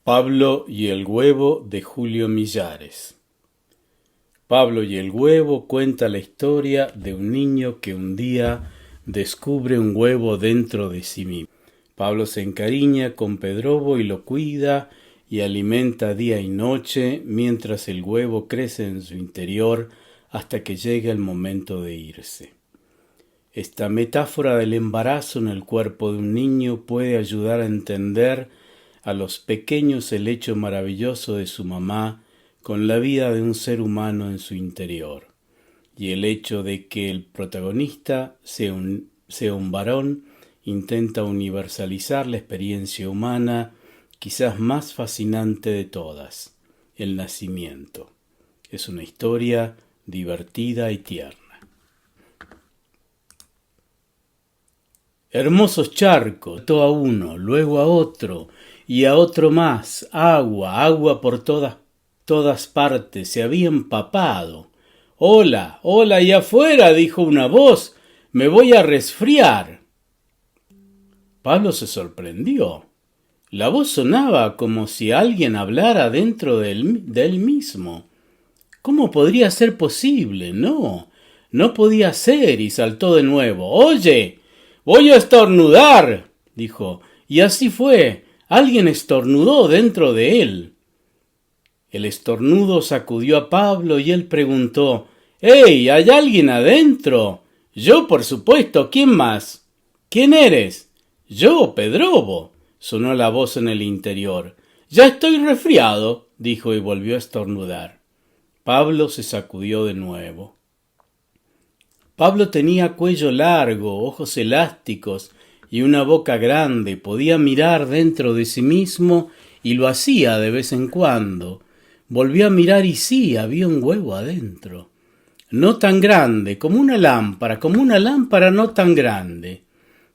Pablo y el huevo de Julio Millares. Pablo y el huevo cuenta la historia de un niño que un día descubre un huevo dentro de sí mismo. Pablo se encariña con Pedrobo y lo cuida y alimenta día y noche mientras el huevo crece en su interior hasta que llega el momento de irse. Esta metáfora del embarazo en el cuerpo de un niño puede ayudar a entender a los pequeños el hecho maravilloso de su mamá con la vida de un ser humano en su interior, y el hecho de que el protagonista sea un varón intenta universalizar la experiencia humana quizás más fascinante de todas, el nacimiento. Es una historia divertida y tierna. Hermosos charcos, saltó a uno, luego a otro, y a otro más, agua por todas partes, se había empapado. Hola, ahí afuera, dijo una voz, me voy a resfriar. Pablo se sorprendió. La voz sonaba como si alguien hablara dentro de él mismo. ¿Cómo podría ser posible? No podía ser, y saltó de nuevo. Oye, voy a estornudar, dijo, y así fue. Alguien estornudó dentro de él. El estornudo sacudió a Pablo y él preguntó, «¡Hey! ¿Hay alguien adentro?» «Yo, por supuesto. ¿Quién más?» «¿Quién eres?» «Yo, Pedrobo», sonó la voz en el interior. «Ya estoy resfriado», dijo y volvió a estornudar. Pablo se sacudió de nuevo. Pablo tenía cuello largo, ojos elásticos y una boca grande. Podía mirar dentro de sí mismo y lo hacía de vez en cuando. Volvió a mirar y sí, había un huevo adentro. No tan grande, como una lámpara no tan grande.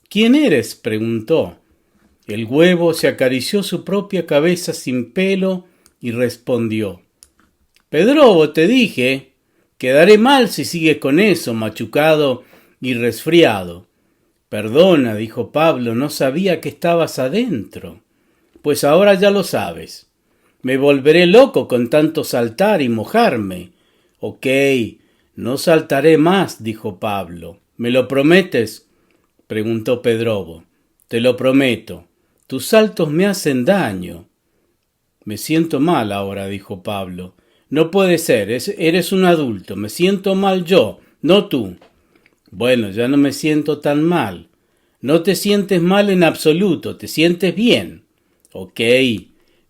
¿Quién eres?, preguntó. El huevo se acarició su propia cabeza sin pelo y respondió. Pedrobo, te dije, quedaré mal si sigues con eso, machucado y resfriado. Perdona, dijo Pablo, no sabía que estabas adentro. Pues ahora ya lo sabes. Me volveré loco con tanto saltar y mojarme. Ok, no saltaré más, dijo Pablo. ¿Me lo prometes?, preguntó Pedrobo. Te lo prometo. Tus saltos me hacen daño. Me siento mal ahora, dijo Pablo. No puede ser, eres un adulto. Me siento mal yo, no tú. Bueno, ya no me siento tan mal. No te sientes mal en absoluto, te sientes bien. Ok,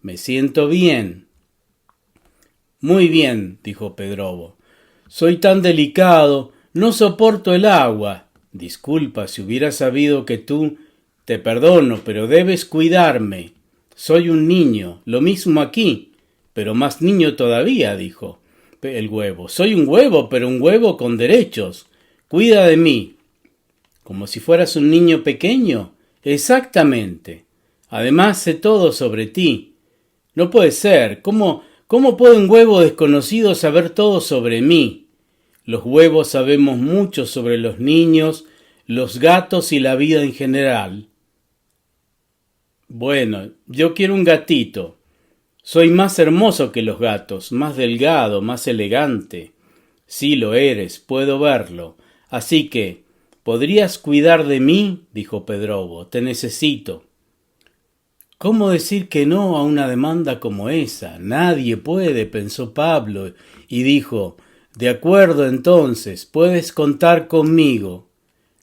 me siento bien. Muy bien, dijo Pedrobo. Soy tan delicado, no soporto el agua. Disculpa, si hubiera sabido que tú... Te perdono, pero debes cuidarme. Soy un niño, lo mismo aquí, pero más niño todavía, dijo el huevo. Soy un huevo, pero un huevo con derechos. Cuida de mí. ¿Como si fueras un niño pequeño? Exactamente. Además sé todo sobre ti. No puede ser. ¿Cómo puede un huevo desconocido saber todo sobre mí? Los huevos sabemos mucho sobre los niños, los gatos y la vida en general. Bueno, yo quiero un gatito. Soy más hermoso que los gatos, más delgado, más elegante. Sí lo eres, puedo verlo. Así que, ¿podrías cuidar de mí?, dijo Pedrobo. Te necesito. ¿Cómo decir que no a una demanda como esa? Nadie puede, pensó Pablo, y dijo, de acuerdo entonces, puedes contar conmigo.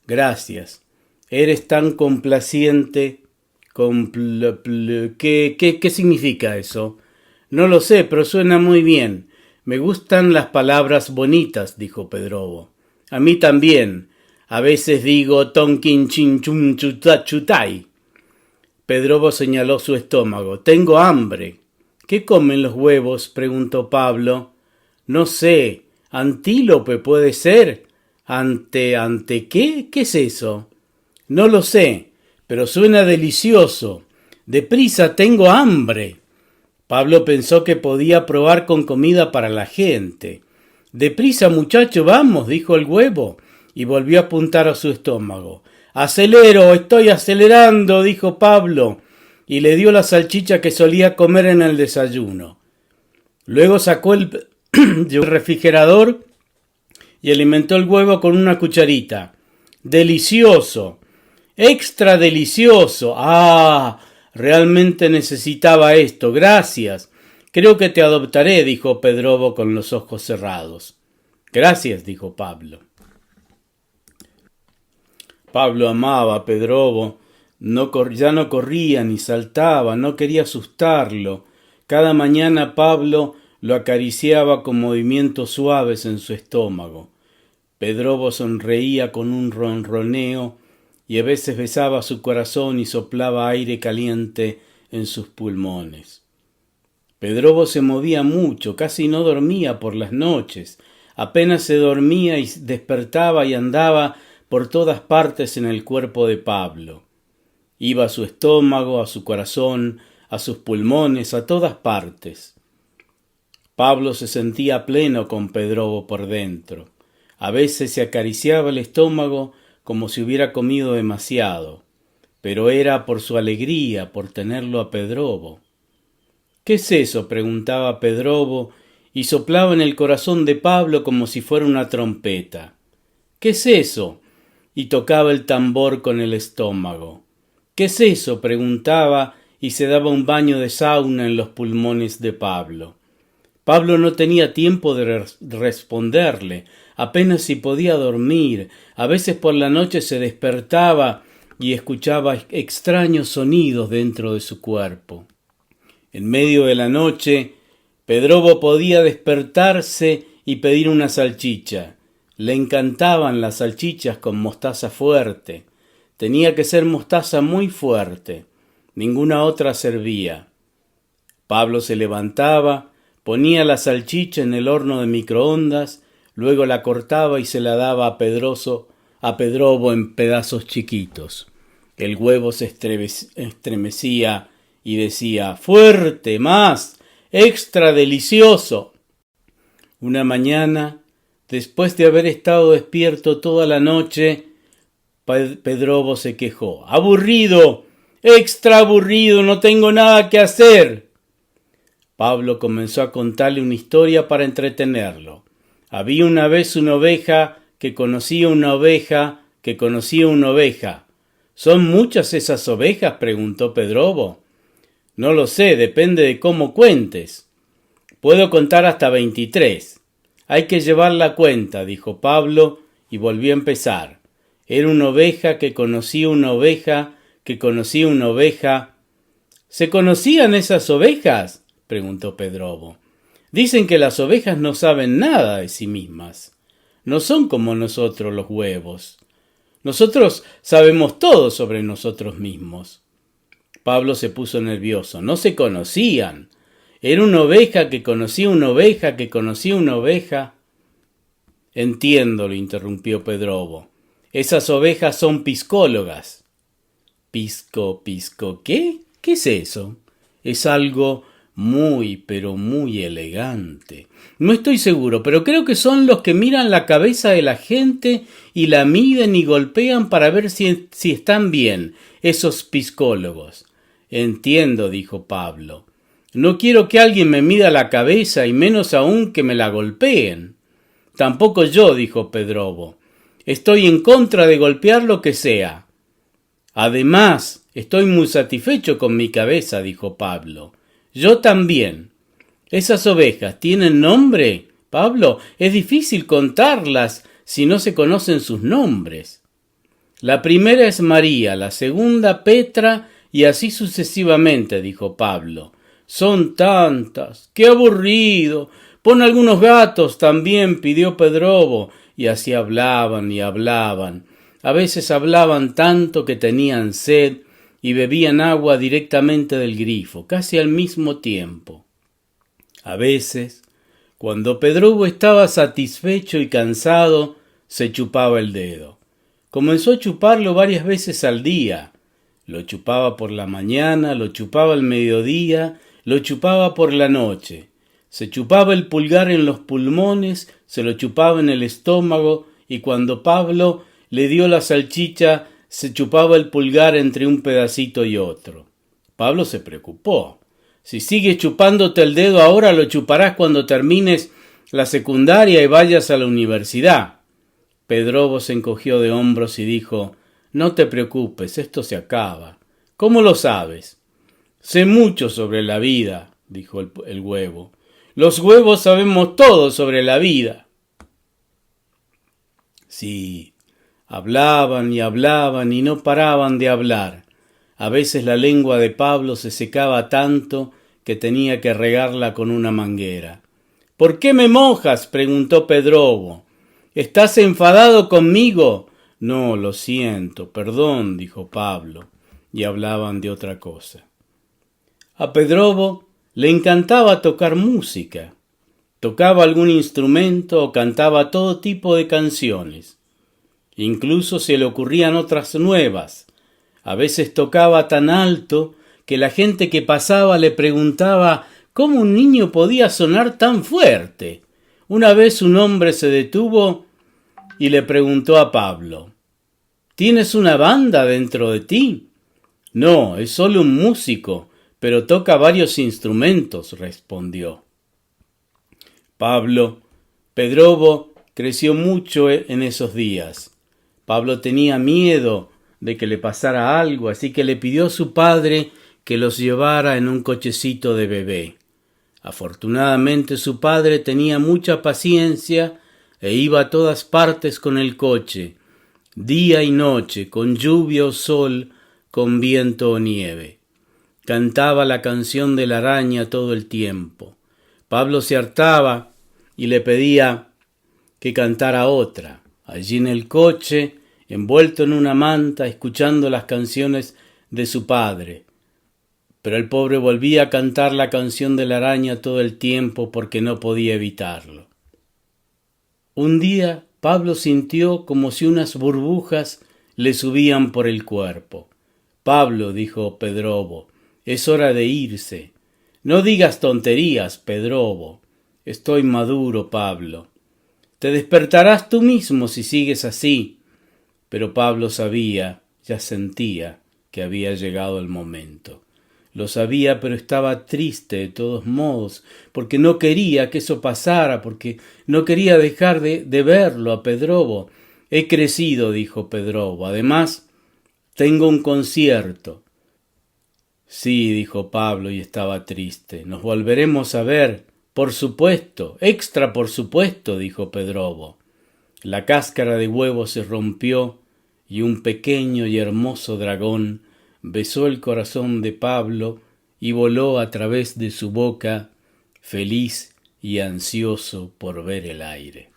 Gracias. Eres tan complaciente. ¿Qué significa eso? No lo sé, pero suena muy bien. Me gustan las palabras bonitas, dijo Pedrobo. A mí también. A veces digo tonkin chin chum chutai. Pedrobo señaló su estómago. Tengo hambre. ¿Qué comen los huevos?, preguntó Pablo. No sé. ¿Antílope puede ser? ¿Ante qué? ¿Qué es eso? No lo sé, pero suena delicioso. Deprisa, tengo hambre. Pablo pensó que podía probar con comida para la gente. Deprisa, muchacho, vamos, dijo el huevo, y volvió a apuntar a su estómago. Acelero, estoy acelerando, dijo Pablo, y le dio la salchicha que solía comer en el desayuno. Luego sacó el refrigerador y alimentó el huevo con una cucharita. ¡Delicioso! ¡Extra delicioso! ¡Ah! Realmente necesitaba esto. Gracias. Creo que te adoptaré, dijo Pedrobo con los ojos cerrados. Gracias, dijo Pablo. Pablo amaba a Pedrobo. Ya no corría ni saltaba, no quería asustarlo. Cada mañana Pablo lo acariciaba con movimientos suaves en su estómago. Pedrobo sonreía con un ronroneo y a veces besaba su corazón y soplaba aire caliente en sus pulmones. Pedrobo se movía mucho, casi no dormía por las noches. Apenas se dormía y despertaba y andaba por todas partes en el cuerpo de Pablo. Iba a su estómago, a su corazón, a sus pulmones, a todas partes. Pablo se sentía pleno con Pedrobo por dentro. A veces se acariciaba el estómago como si hubiera comido demasiado, pero era por su alegría, por tenerlo a Pedrobo. ¿Qué es eso?, preguntaba Pedrobo, y soplaba en el corazón de Pablo como si fuera una trompeta. ¿Qué es eso? Y tocaba el tambor con el estómago. ¿Qué es eso?, preguntaba, y se daba un baño de sauna en los pulmones de Pablo. Pablo no tenía tiempo de responderle, apenas si podía dormir. A veces por la noche se despertaba y escuchaba extraños sonidos dentro de su cuerpo. En medio de la noche, Pedrobo podía despertarse y pedir una salchicha. Le encantaban las salchichas con mostaza fuerte. Tenía que ser mostaza muy fuerte. Ninguna otra servía. Pablo se levantaba, ponía la salchicha en el horno de microondas, luego la cortaba y se la daba a Pedrobo en pedazos chiquitos. El huevo se estremecía y decía: ¡fuerte, más! ¡Extra delicioso! Una mañana, después de haber estado despierto toda la noche, Pedrobo se quejó: ¡aburrido! ¡Extra aburrido! ¡No tengo nada que hacer! Pablo comenzó a contarle una historia para entretenerlo. Había una vez una oveja que conocía una oveja que conocía una oveja. ¿Son muchas esas ovejas?, preguntó Pedrobo. No lo sé, depende de cómo cuentes. Puedo contar hasta 23. Hay que llevar la cuenta, dijo Pablo, y volvió a empezar. Era una oveja que conocía una oveja que conocía una oveja. ¿Se conocían esas ovejas?, preguntó Pedrobo. Dicen que las ovejas no saben nada de sí mismas. No son como nosotros los huevos. Nosotros sabemos todo sobre nosotros mismos. Pablo se puso nervioso. No se conocían. Era una oveja que conocía una oveja que conocía una oveja. Entiendo, lo interrumpió Pedrobo. Esas ovejas son piscólogas. ¿Pisco, qué? ¿Qué es eso? Es algo muy, pero muy elegante. No estoy seguro, pero creo que son los que miran la cabeza de la gente y la miden y golpean para ver si están bien, esos piscólogos. Entiendo, dijo Pablo. No quiero que alguien me mida la cabeza y menos aún que me la golpeen. Tampoco yo, dijo Pedrobo. Estoy en contra de golpear lo que sea. Además, estoy muy satisfecho con mi cabeza, dijo Pablo. Yo también. ¿Esas ovejas tienen nombre, Pablo? Es difícil contarlas si no se conocen sus nombres. La primera es María, la segunda Petra y así sucesivamente, dijo Pablo. Son tantas. ¡Qué aburrido! Pon algunos gatos también, pidió Pedrobo, y así hablaban y hablaban. A veces hablaban tanto que tenían sed y bebían agua directamente del grifo, casi al mismo tiempo. A veces, cuando Pedrobo estaba satisfecho y cansado, se chupaba el dedo. Comenzó a chuparlo varias veces al día. Lo chupaba por la mañana, lo chupaba al mediodía, lo chupaba por la noche. Se chupaba el pulgar en los pulmones, se lo chupaba en el estómago, y cuando Pablo le dio la salchicha, se chupaba el pulgar entre un pedacito y otro. Pablo se preocupó. Si sigues chupándote el dedo ahora, lo chuparás cuando termines la secundaria y vayas a la universidad. Pedrobo se encogió de hombros y dijo: no te preocupes, esto se acaba. ¿Cómo lo sabes? Sé mucho sobre la vida, dijo el huevo. Los huevos sabemos todo sobre la vida. Sí, hablaban y no paraban de hablar. A veces la lengua de Pablo se secaba tanto que tenía que regarla con una manguera. ¿Por qué me mojas?, preguntó Pedrobo. ¿Estás enfadado conmigo? No, lo siento, perdón, dijo Pablo, y hablaban de otra cosa. A Pedrobo le encantaba tocar música. Tocaba algún instrumento o cantaba todo tipo de canciones. Incluso se le ocurrían otras nuevas. A veces tocaba tan alto que la gente que pasaba le preguntaba cómo un niño podía sonar tan fuerte. Una vez un hombre se detuvo y le preguntó a Pablo: ¿tienes una banda dentro de ti? No, es solo un músico, pero toca varios instrumentos, respondió. Pedrobo creció mucho en esos días. Pablo tenía miedo de que le pasara algo, así que le pidió a su padre que los llevara en un cochecito de bebé. Afortunadamente su padre tenía mucha paciencia e iba a todas partes con el coche, día y noche, con lluvia o sol, con viento o nieve. Cantaba la canción de la araña todo el tiempo. Pablo se hartaba y le pedía que cantara otra. Allí en el coche, envuelto en una manta, escuchando las canciones de su padre. Pero el pobre volvía a cantar la canción de la araña todo el tiempo porque no podía evitarlo. Un día Pablo sintió como si unas burbujas le subían por el cuerpo. Pablo, dijo Pedrobo, es hora de irse. No digas tonterías, Pedrobo. Estoy maduro, Pablo. Te despertarás tú mismo si sigues así. Pero Pablo sabía, ya sentía, que había llegado el momento. Lo sabía, pero estaba triste de todos modos, porque no quería que eso pasara, porque no quería dejar de verlo a Pedrobo. He crecido, dijo Pedrobo. Además, tengo un concierto. Sí, dijo Pablo, y estaba triste. Nos volveremos a ver. Por supuesto, extra por supuesto, dijo Pedrobo. La cáscara de huevo se rompió y un pequeño y hermoso dragón besó el corazón de Pablo y voló a través de su boca, feliz y ansioso por ver el aire.